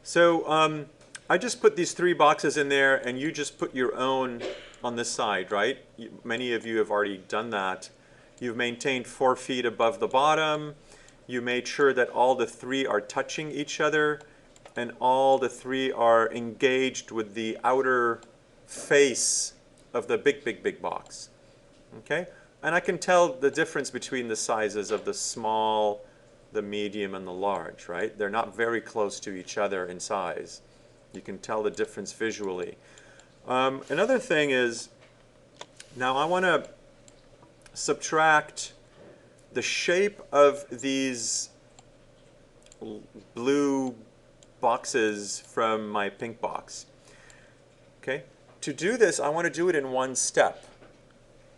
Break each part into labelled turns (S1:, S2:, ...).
S1: So I just put these three boxes in there, and you just put your own on this side, right? Many of you have already done that. You've maintained 4 feet above the bottom. You made sure that all the three are touching each other, and all the three are engaged with the outer face of the big, big, big box. Okay? And I can tell the difference between the sizes of the small, the medium, and the large, right? They're not very close to each other in size. You can tell the difference visually. Another thing is, now I want to subtract the shape of these blue boxes from my pink box. Okay? To do this, I want to do it in one step.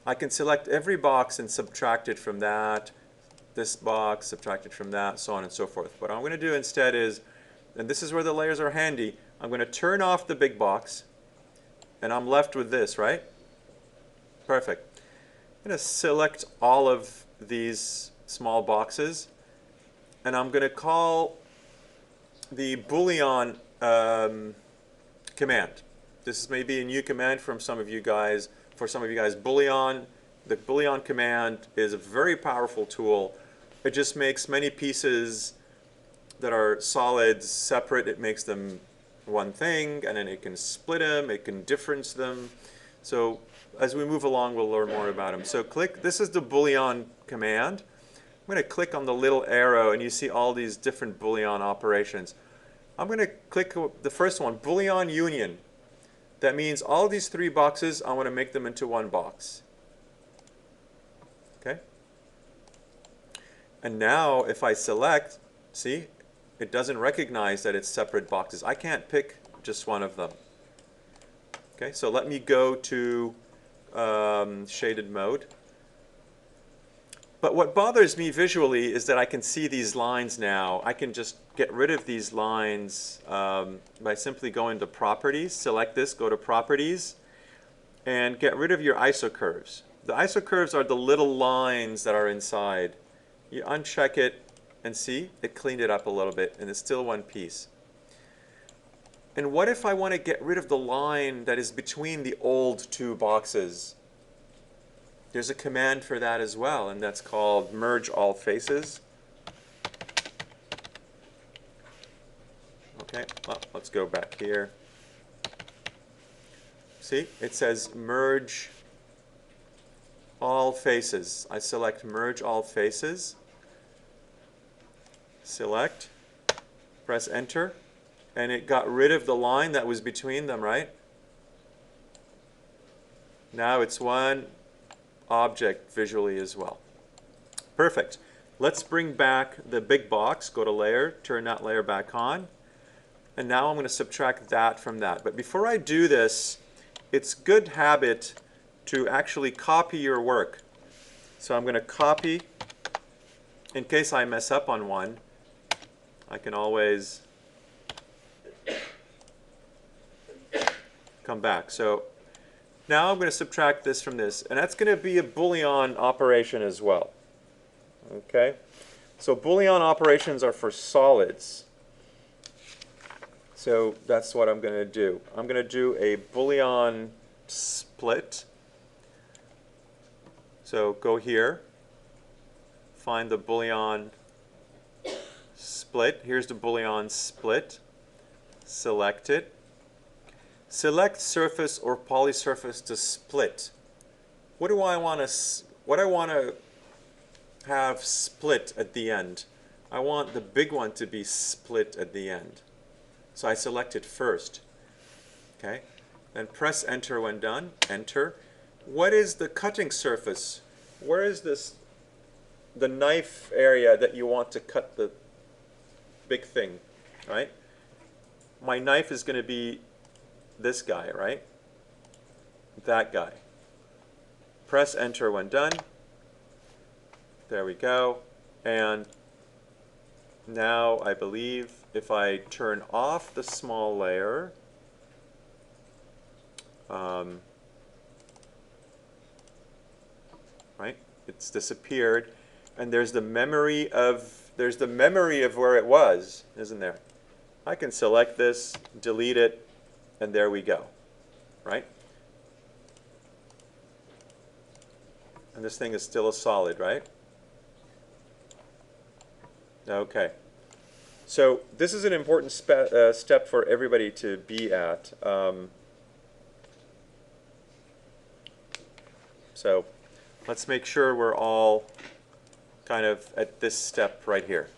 S1: I can select every box and subtract it from that, this box, subtract it from that, so on and so forth. What I'm going to do instead is, and this is where the layers are handy, I'm going to turn off the big box, and I'm left with this, right? Perfect. I'm going to select all of these small boxes, and I'm going to call the Boolean command. This may be a new command from some of you guys. For some of you guys, Boolean, the Boolean command is a very powerful tool. It just makes many pieces that are solids separate. It makes them one thing, and then it can split them, it can difference them. So as we move along, we'll learn more about them. So click, this is the Boolean command. I'm going to click on the little arrow, and you see all these different Boolean operations. I'm going to click the first one, Boolean union. That means all these three boxes, I want to make them into one box. Okay? And now if I select, see, it doesn't recognize that it's separate boxes. I can't pick just one of them. Okay, so let me go to shaded mode. But what bothers me visually is that I can see these lines now. I can just get rid of these lines by simply going to Properties, select this, go to Properties, and get rid of your isocurves. The isocurves are the little lines that are inside. You uncheck it, and see, it cleaned it up a little bit, and it's still one piece. And what if I want to get rid of the line that is between the old two boxes? There's a command for that as well, and that's called merge all faces. Okay, well, let's go back here. See, it says merge all faces. I select merge all faces, select, press enter, and it got rid of the line that was between them, right? Now it's one object visually as well. Perfect. Let's bring back the big box, go to layer, turn that layer back on, and now I'm going to subtract that from that. But before I do this, it's good habit to actually copy your work. So I'm going to copy, in case I mess up on one, I can always come back. So now I'm going to subtract this from this, and that's going to be a Boolean operation as well. Okay? So Boolean operations are for solids. So that's what I'm going to do. I'm going to do a Boolean split. So go here, find the Boolean split. Here's the Boolean split. Select it. Select surface or polysurface to split. What do I want to have split at the end? I want the big one to be split at the end. So I select it first. Okay? Then press enter when done. Enter. What is the cutting surface? Where is this, the knife area that you want to cut the big thing, right? My knife is going to be this guy, right? That guy. Press enter when done. There we go. And now I believe if I turn off the small layer, right? It's disappeared, and there's the memory of where it was, isn't there? I can select this, delete it, and there we go, right? And this thing is still a solid, right? Okay. So this is an important step for everybody to be at. So let's make sure we're all kind of at this step right here.